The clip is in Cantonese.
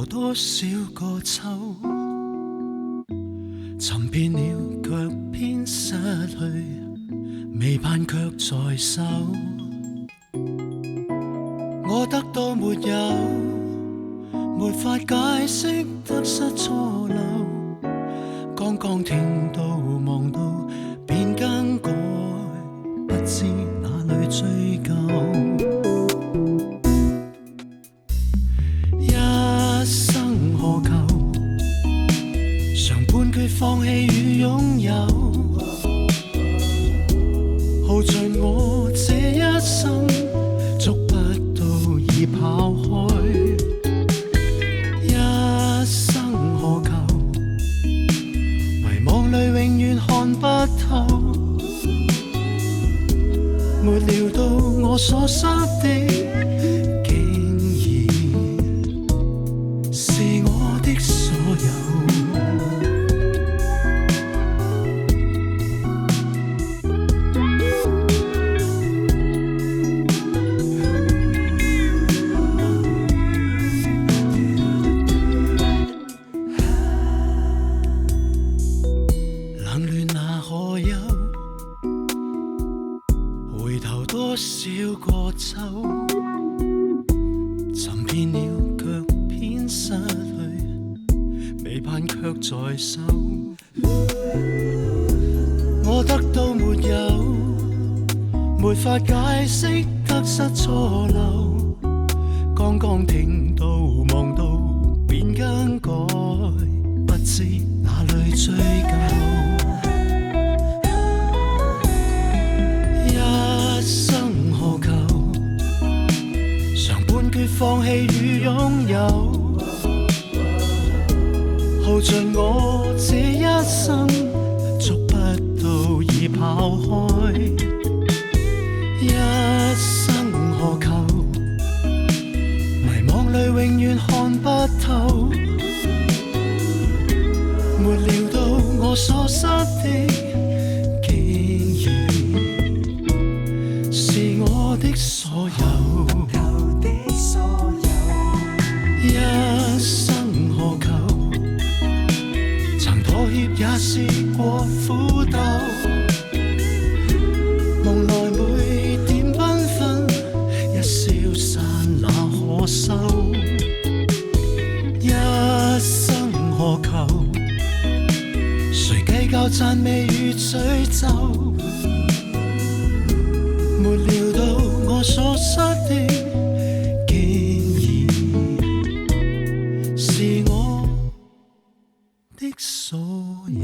頭多少個秋，尋遍了卻偏失去，未盼卻在手。我得到沒有，沒法解釋得失錯漏，剛剛聽到望到便更改，不知哪裏追究。一生何求，常半決放棄與擁有，耗盡我這一生，捉不到已跑開。一生何求，迷惘裏永遠看不透，沒料到我所失的竟然是我的所有。冷暖那可休，回頭多少個秋，尋遍了卻偏失去，未盼卻在手。我得到沒有，沒法解釋得失錯漏，剛剛聽到望到便更改，不知哪裏追究。放棄與擁有，耗盡我這一生，捉不到已跑開。一生何求，迷惘裏永遠看不透，沒料到我所失的竟然是我的所有。一生何求，曾妥協也試過苦鬥，夢內每點繽紛，一消散那可收。一生何求，誰計較讚美與詛咒，沒料到我所失的是我的所有。